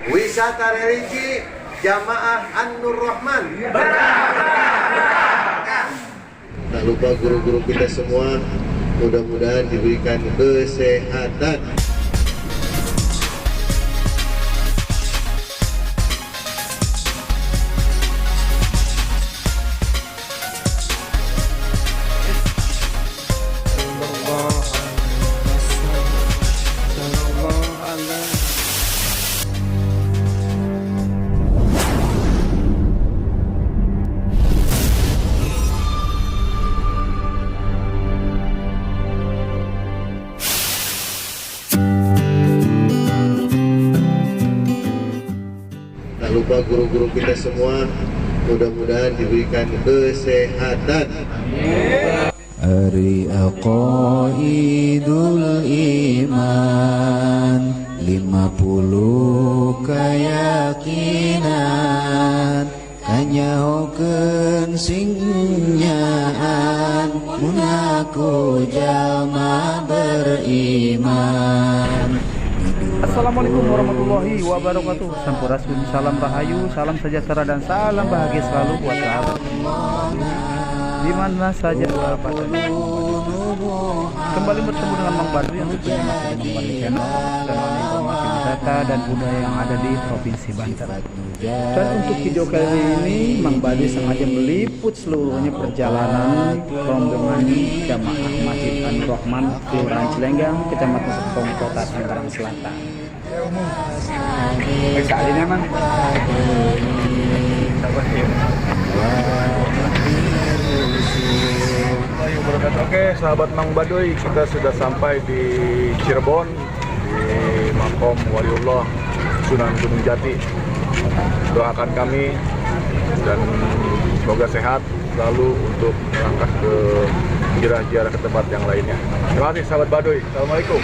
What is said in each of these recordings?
wisata religi Jamaah An-Nur Rahman. Tak lupa guru-guru kita semua, mudah-mudahan diberikan kesehatan. Tak lupa guru-guru kita semua, mudah-mudahan diberikan kesehatan. Ari aqaidul iman 50 keyakinan kanyahokeun singnyaan munaku jalma beriman. Assalamualaikum warahmatullahi wabarakatuh. Sampurasun, salam rahayu, salam sejahtera dan salam bahagia selalu buat sahabat di mana saja pada kembali bertemu dengan Mang Badri yang tentunya masih di Mang Badri Channel, channel informasi wisata dan budaya yang ada di Provinsi Banten. Dan untuk video kali ini Mang Badri sengaja meliput seluruhnya perjalanan rombongan jamaah Masjid An-Nur Rahman Kelurahan Cilenggang, Kecamatan Serpong, Kota Tangerang Selatan. Baik sekali memang. Oke, sahabat Mang Baduy, kita sudah sampai di Cirebon, di Makom Waliullah Sunan Gunung Jati. Doakan kami dan semoga sehat selalu untuk melangkah ke ziarah-ziarah ke tempat yang lainnya. Terima kasih sahabat Baduy. Assalamualaikum.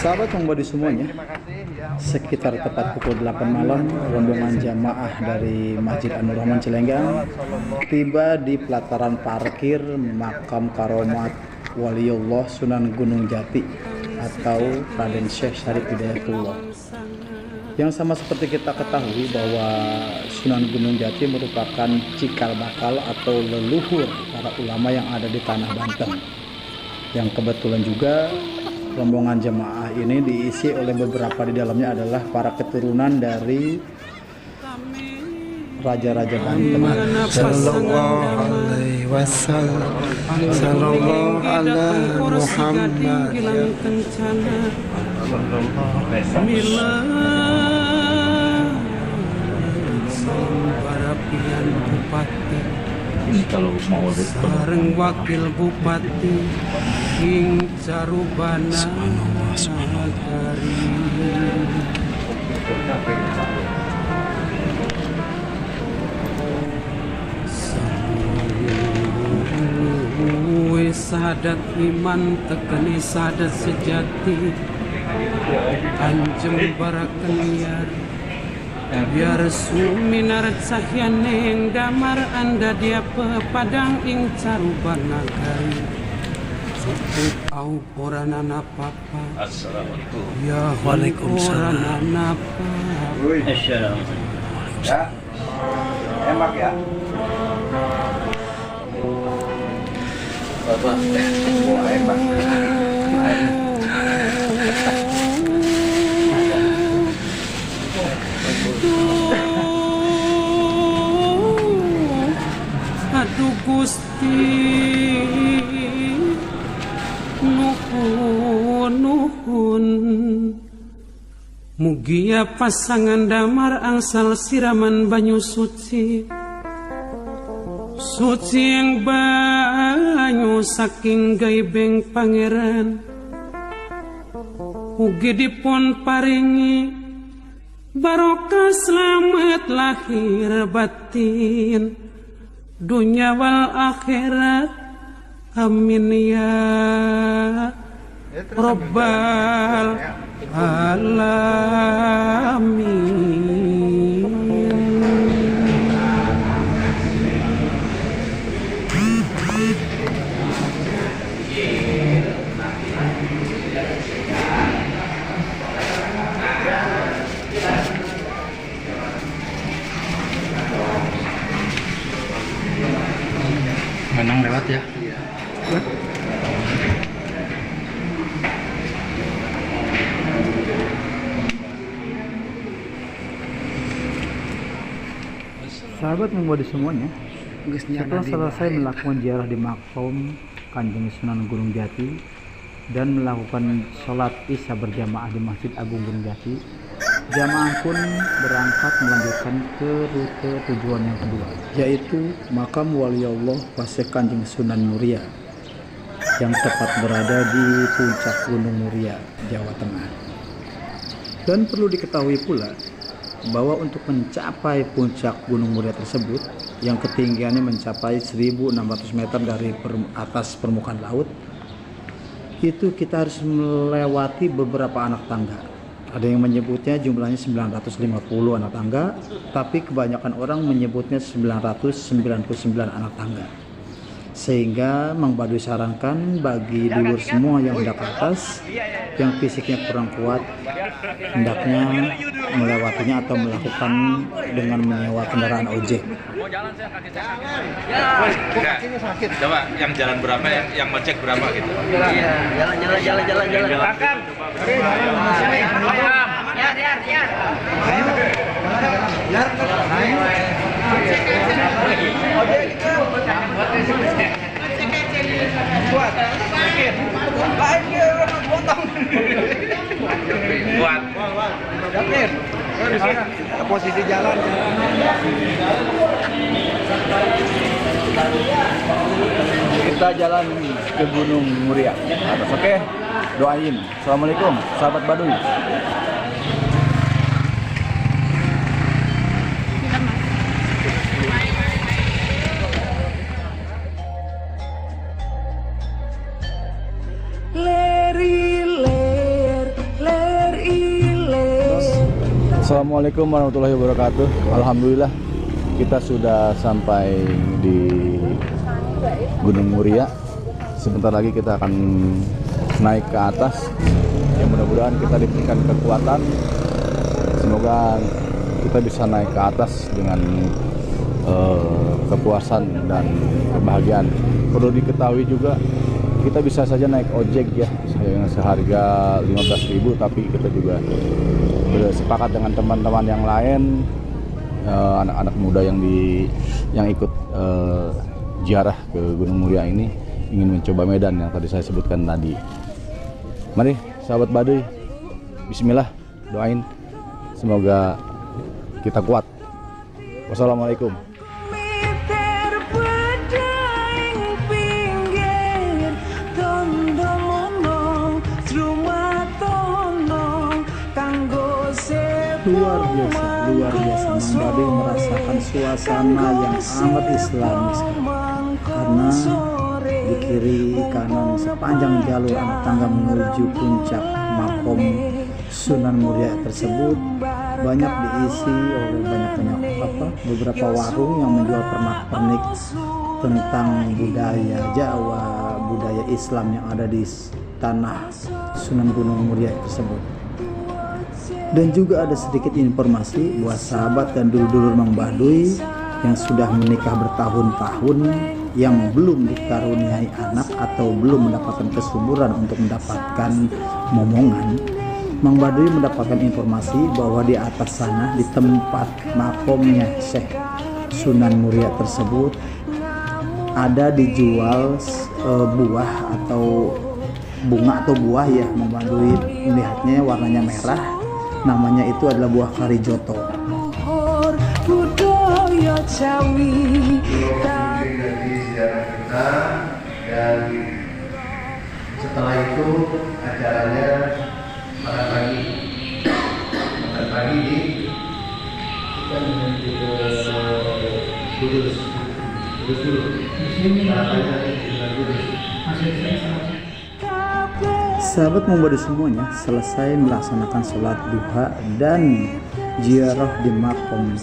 Sahabat Mang Badri semuanya, sekitar tepat pukul 8 malam, rombongan jamaah dari Masjid An-Nur Rahman Cilenggang tiba di pelataran parkir Makam Karomat Waliullah Sunan Gunung Jati atau Raden Syekh Syarif Hidayatullah. Yang sama seperti kita ketahui bahwa Sunan Gunung Jati merupakan cikal bakal atau leluhur para ulama yang ada di tanah Banten. Yang kebetulan juga rombongan jemaah ini diisi oleh beberapa di dalamnya adalah para keturunan dari raja-raja Banten. Sallallahu alaihi wasallam. Sallallahu ala Muhammad. Para pilihan bupati, kalau mau sareng wakil bupati ing Carubana sadat iman tekeni sadat sejati anjem baraken yar biar suminar cahyaneng damar anda dia pepadang ing Carubana kari cukup au poranana papa. Assalamualaikum. Ya waalaikumsalam. Poranana papa. Assalamualaikum. Ya. Emak ya. Bapak. Wah, emak. Aduh Gusti, nuhun mugia pasangan damar angsal siraman banyu suci yang banyu saking gaibeng pangeran ugi dipun paringi barokah selamat lahir batin dunia wal akhirat. Amin ya Rabbal Alamin. Memang lewat ya. Sahabat mengabdi semuanya, setelah selesai melakukan ziarah di makom Kanjeng Sunan Gunung Jati dan melakukan sholat isya berjamaah di Masjid Agung Gunung Jati, jamaah pun berangkat melanjutkan ke rute tujuan yang kedua, yaitu makam Waliullah Wasek Kanjeng Sunan Muria yang tepat berada di puncak Gunung Muria, Jawa Tengah. Dan perlu diketahui pula bahwa untuk mencapai puncak Gunung Muria tersebut yang ketinggiannya mencapai 1.600 meter dari atas permukaan laut, itu kita harus melewati beberapa anak tangga. Ada yang menyebutnya jumlahnya 950 anak tangga, tapi kebanyakan orang menyebutnya 999 anak tangga. Sehingga Mang Baduy sarankan bagi dulur semua yang hendak ke atas, yang fisiknya kurang kuat, hendaknya melewatinya atau melakukan dengan menyewa kendaraan ojek. Coba yang jalan berapa, yang ngecek berapa gitu. Jalan. Makan. Buat. Posisi jalan. Kita jalan ke Gunung Muria atas. Oke, doain. Assalamualaikum sahabat Baduy. Assalamualaikum warahmatullahi wabarakatuh. Alhamdulillah kita sudah sampai di Gunung Muria. Sebentar lagi kita akan naik ke atas. Ya, mudah-mudahan kita diberikan kekuatan. Semoga kita bisa naik ke atas dengan kepuasan dan kebahagiaan. Perlu diketahui juga kita bisa saja naik ojek ya, yang seharga 15.000, tapi kita juga sepakat dengan teman-teman yang lain, anak-anak muda yang ikut ziarah ke Gunung Muria ini ingin mencoba medan yang tadi saya sebutkan tadi. Mari sahabat Baduy, bismillah, doain semoga kita kuat. Wassalamualaikum. Luar biasa Mang Baduy merasakan suasana yang amat islamis, karena di kiri kanan sepanjang jalur anak tangga menuju puncak makom Sunan Muria tersebut banyak diisi oleh beberapa warung yang menjual pernak-pernik tentang budaya Jawa, budaya Islam yang ada di tanah Sunan Gunung Muria tersebut. Dan juga ada sedikit informasi buat sahabat dan dulur-dulur Mang Baduy yang sudah menikah bertahun-tahun, yang belum dikaruniai anak atau belum mendapatkan kesuburan untuk mendapatkan momongan. Mang Baduy mendapatkan informasi bahwa di atas sana, di tempat makomnya Syekh Sunan Muria tersebut, ada dijual buah atau bunga atau buah ya. Mang Baduy melihatnya warnanya merah. Namanya itu adalah buah karijoto. Dari ziarah kita, dan setelah itu acaranya makan pagi di kita menuju ke Kudus dulu. Sahabat Mumbadi semuanya, selesai melaksanakan sholat duha dan ziarah di makom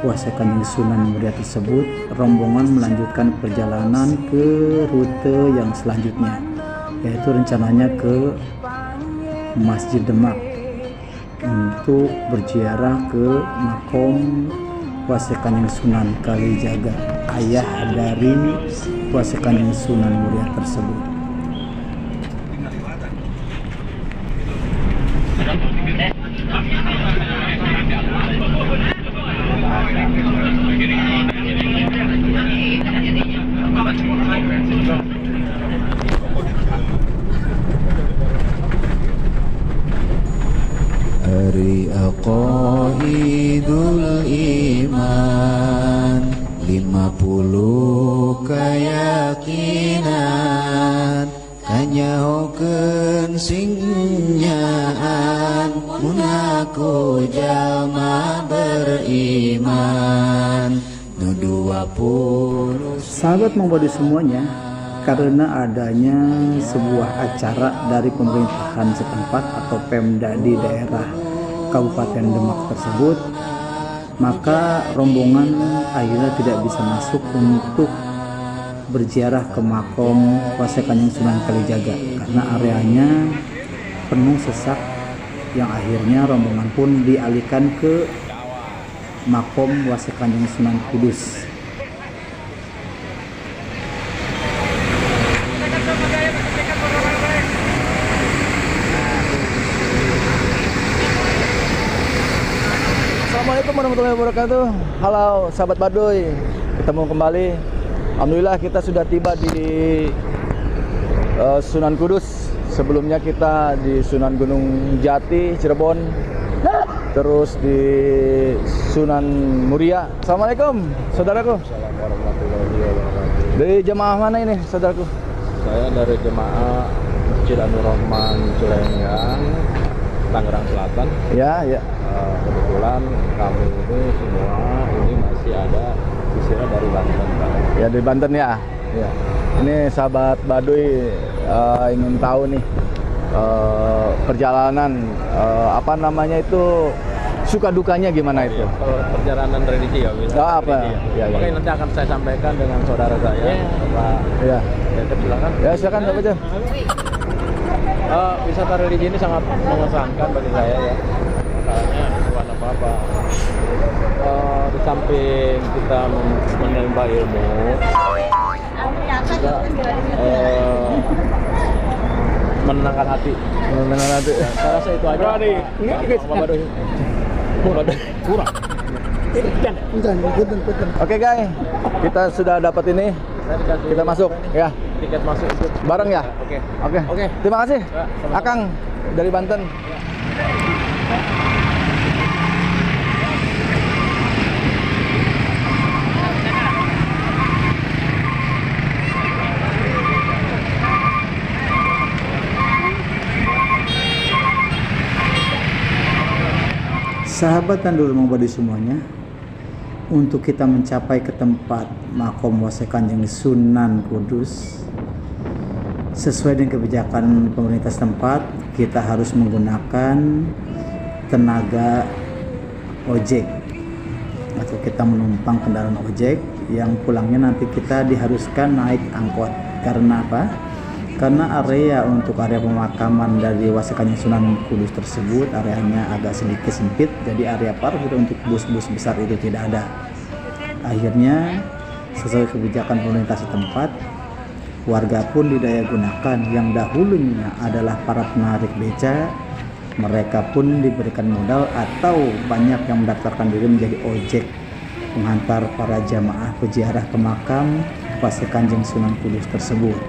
Wasek Kanjeng Sunan Muria tersebut, rombongan melanjutkan perjalanan ke rute yang selanjutnya, yaitu rencananya ke Masjid Demak untuk berziarah ke makom Wasek Kanjeng Sunan Kalijaga. ayah dari Puasa Kanjeng Sunan Muria tersebut. Hari aqaidul iman 50 keyakinan kanyahokeun singnyaan mun aku jalma beriman nu 20. Sahabat Mambadi semuanya, karena adanya sebuah acara dari pemerintahan setempat atau Pemda di daerah Kabupaten Demak tersebut, maka rombongan akhirnya tidak bisa masuk untuk berziarah ke makom Puasa Kanjeng Sunan Kalijaga karena areanya penuh sesak, yang akhirnya rombongan pun dialihkan ke makom Puasa Kanjeng Sunan Kudus. Assalamualaikum warahmatullahi wabarakatuh. Halo sahabat Baduy, ketemu kembali. Alhamdulillah kita sudah tiba di Sunan Kudus. Sebelumnya kita di Sunan Gunung Jati, Cirebon, terus di Sunan Muria. Assalamualaikum saudaraku. Assalamualaikum warahmatullahi wabarakatuh. Dari jemaah mana ini saudaraku? Saya dari jemaah Masjid Anur Rahman Cilenggang, Tangerang Selatan. Ya, ya. Kebetulan kami ini semua ini masih ada istirahat dari Banten, Pak. Ya, dari Banten ya. Ya. Ini sahabat Baduy ingin tahu nih perjalanan apa namanya itu, suka dukanya gimana itu? Kalau perjalanan religi ya, apa? Ya, mungkin nanti akan saya sampaikan dengan saudara saya, Pak. Ya. Silakan. Ya, silakan Pak aja. Wisata religi ini sangat mengesankan bagi saya ya. Makanya bukan apa-apa. Di samping kita menimba ilmu, juga menenangkan hati. Mengenal nanti. Ya, saya rasa itu aja. Kurang. Oke guys, kita sudah dapat ini. Kita masuk ya. Tiket masuk ikut Bareng ya? Oke. Terima kasih. Ya, sama-sama. Akang dari Banten. Sahabat dan dulur Mambadi semuanya, untuk kita mencapai ke tempat makom Puasa Kanjeng Sunan Kudus sesuai dengan kebijakan pemerintah setempat, kita harus menggunakan tenaga ojek atau kita menumpang kendaraan ojek yang pulangnya nanti kita diharuskan naik angkot. Karena apa? Karena area untuk area pemakaman dari Puasa Kanjeng Sunan Kudus tersebut areanya agak sedikit sempit, jadi area parkir untuk bus-bus besar itu tidak ada. Akhirnya sesuai kebijakan pemerintah setempat, warga pun didaya gunakan yang dahulunya adalah para penarik beca, mereka pun diberikan modal atau banyak yang mendaftarkan diri menjadi ojek menghantar para jamaah peziarah ke makam Puasa Kanjeng Sunan Kudus tersebut.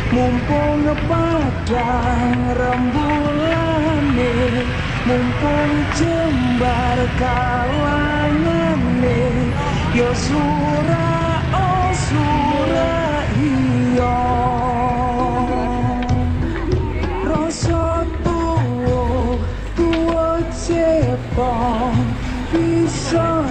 Mumpung padang rembulane, mumpung jembar kalangane, yo surah oh surah iyo rasa tuwa cepong bisa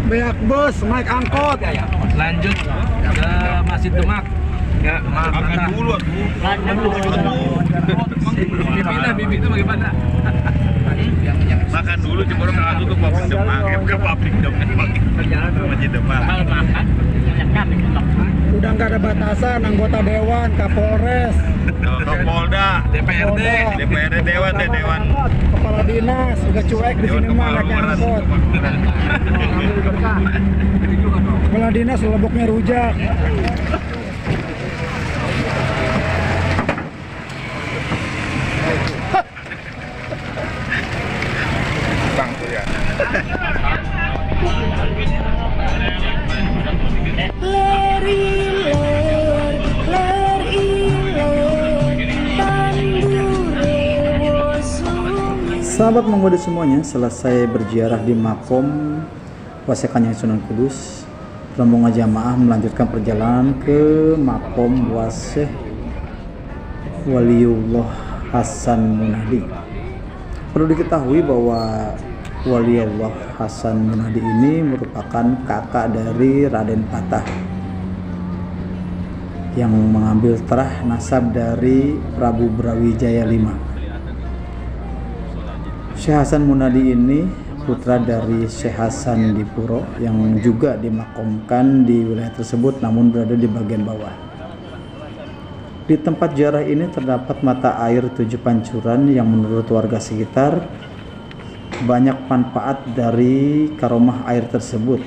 Beak bus, naik angkot. Lanjut ke Masjid Demak. Ya, makan dulu aku. Bibi itu bagaimana? Makan dulu coba orang langsung ke pabrik Demak, ke pabrik Demak. Masjid Demak. Makan. Udah nggak ada batasan, anggota dewan, Kapolres, Kapolda, DPRD, Dewan, kepala dinas, udah cuek di sini mah naik angkot. Kepala dinas leboknya rujak. Bang tuh ya. Sahabat Mangwadi semuanya, selesai berziarah di makom Wasekanya Sunan Kudus, rombongan jamaah melanjutkan perjalanan ke makom Waseh Waliullah Hasan Munadi. Perlu diketahui bahwa Waliullah Hasan Munadi ini merupakan kakak dari Raden Patah yang mengambil terah nasab dari Prabu Brawijaya V. Syekh Hasan Munadi ini putra dari Syekh Hasan Dipuro yang juga dimakamkan di wilayah tersebut namun berada di bagian bawah. Di tempat ziarah ini terdapat mata air 7 pancuran yang menurut warga sekitar banyak manfaat dari karomah air tersebut.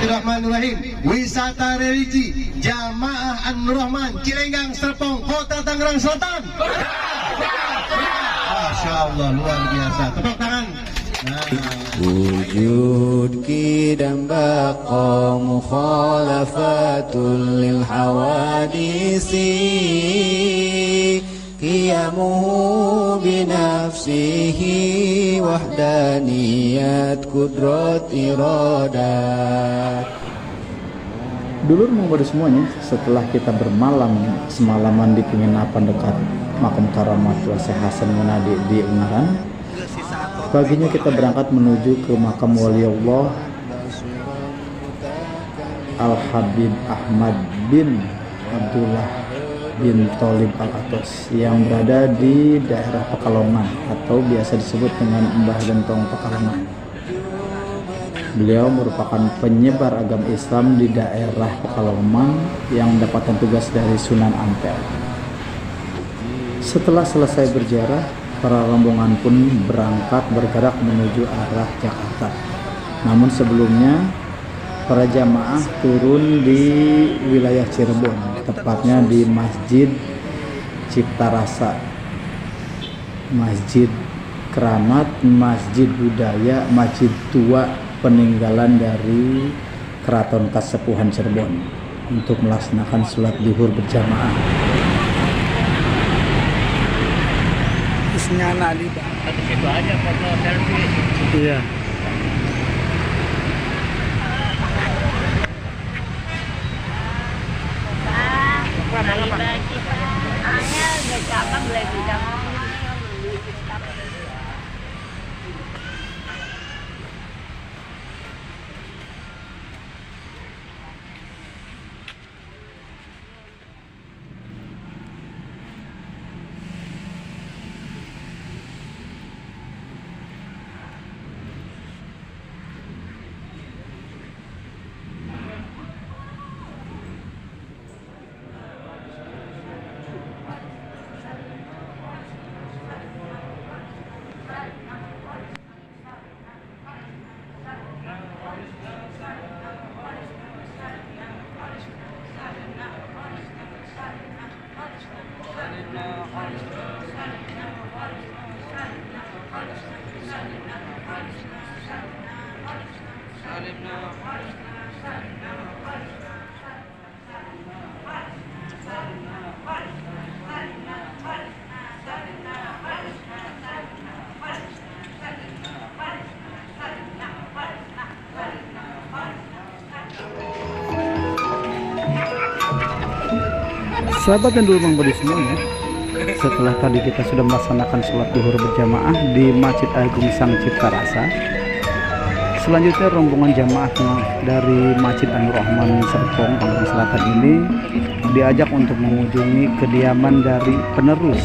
Bismillahirrahmanirrahim. Wisata religi Jamaah An-Nur-Rahman Cilenggang Serpong Kota Tangerang Selatan. Masya Allah, luar biasa. Tepuk tangan. Wujud kidam baqa mukhalafatul lil hawadisi qiyamuhu binafsihi wahdaniyat kudrat iradat. Dulur Mangwadi semuanya, setelah kita bermalam semalaman di penginapan dekat makam karamat Syekh Hasan Munadi di Ungaran, paginya kita berangkat menuju ke makam Waliullah Al-Habib Ahmad bin Abdullah bin Tholib Al-Atos yang berada di daerah Pekalongan atau biasa disebut dengan Mbah Gentong Pekalongan. Beliau merupakan penyebar agama Islam di daerah Pekalongan yang mendapatkan tugas dari Sunan Ampel. Setelah selesai berziarah, para rombongan pun bergerak menuju arah Jakarta. Namun sebelumnya, para jamaah turun di wilayah Cirebon, tepatnya di Masjid Cipta Rasa, Masjid Keramat, Masjid Budaya, Masjid Tua peninggalan dari Keraton Kasepuhan Cirebon untuk melaksanakan sholat zuhur berjamaah. Isnyana di Itu aja foto selfie. Iya. Sahabat dan dulu Mang Badi semuanya, setelah tadi kita sudah melaksanakan sholat duhur berjamaah di Masjid Agung Sang Cipta Rasa, selanjutnya rombongan jamaah dari Masjid An-Rahman Serpong, Tangerang Selatan ini diajak untuk mengunjungi kediaman dari penerus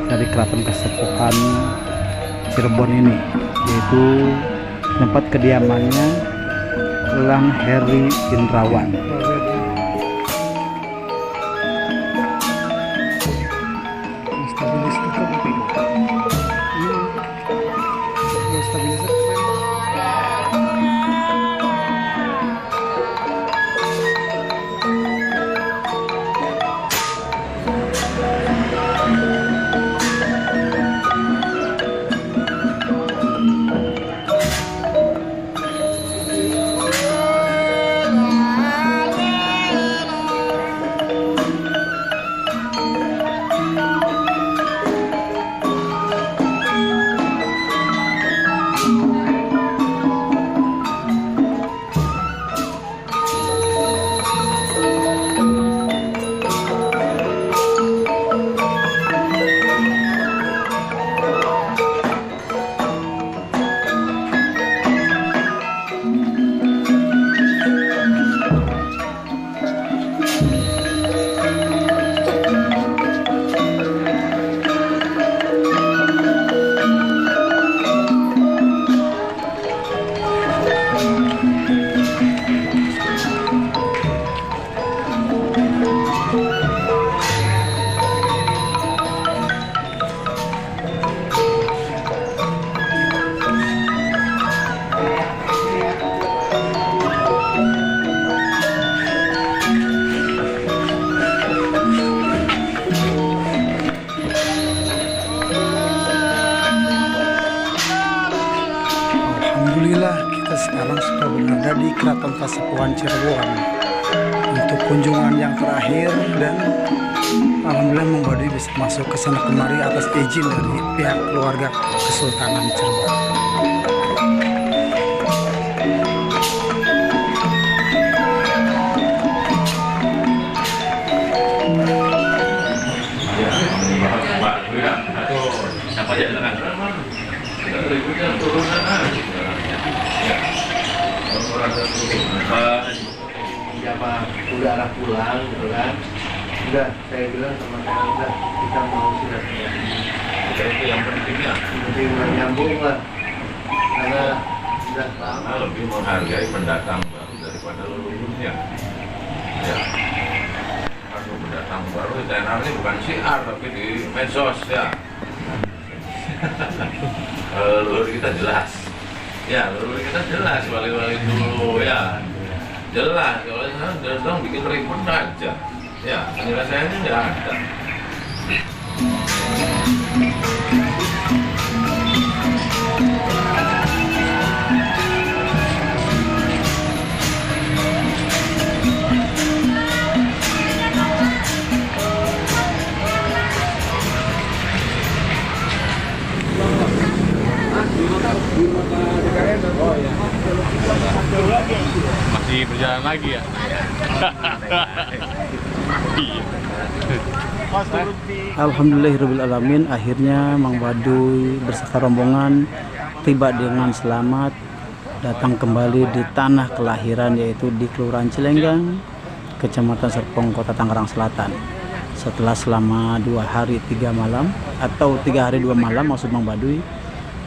dari Keraton Kasepuhan Cirebon ini, yaitu tempat kediamannya Lang Heri Indrawan. Alhamdulillah kita sekarang sudah berada di Keraton Kasepuhan Cirebon untuk kunjungan yang terakhir, dan alhamdulillah Mang Badi bisa masuk ke sana kemari atas izin dari pihak keluarga Kesultanan Cirebon. Ya Pak, udah arah pulang gitu kan. Udah, saya bilang sama saya udah, kita mau sudah. Itu yang pentingnya. Penting nyambung lah. Karena udah lama. Lebih menghargai pendatang baru daripada leluhurnya. Ya. Kalau pendatang baru channel ini bukan syiar tapi di medsos ya. Leluhur kita jelas. Ya, leluhur kita jelas wali-wali dulu ya. Jelas, kalau saya dong bikin ribut aja. Ya, penyelesaiannya nggak ada. Masih berjalan lagi ya? Alhamdulillahirrahmanirrahim, akhirnya Mang Baduy beserta rombongan tiba dengan selamat datang kembali di tanah kelahiran, yaitu di Kelurahan Cilenggang, Kecamatan Serpong, Kota Tangerang Selatan. Setelah selama 2 hari 3 malam atau 3 hari 2 malam maksud Mang Baduy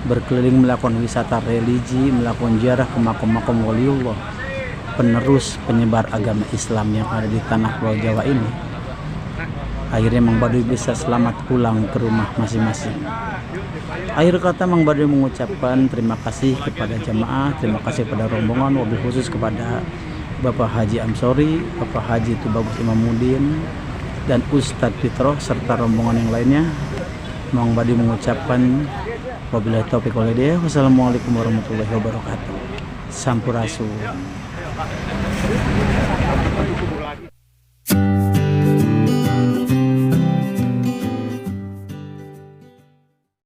berkeliling melakukan wisata religi, melakukan ziarah ke makam-makam waliullah, penerus penyebar agama Islam yang ada di tanah Pulau Jawa ini. Akhirnya Mang Baduy bisa selamat pulang ke rumah masing-masing. Akhir kata Mang Baduy mengucapkan terima kasih kepada jamaah, terima kasih kepada rombongan, wabil khusus kepada Bapak Haji Amsori, Bapak Haji Tubagus Imamuddin, dan Ustadz Fitroh serta rombongan yang lainnya. Mang Baduy mengucapkan Wabillahi taufiq wal hidayah. Wassalamualaikum warahmatullahi wabarakatuh. Sampurasun.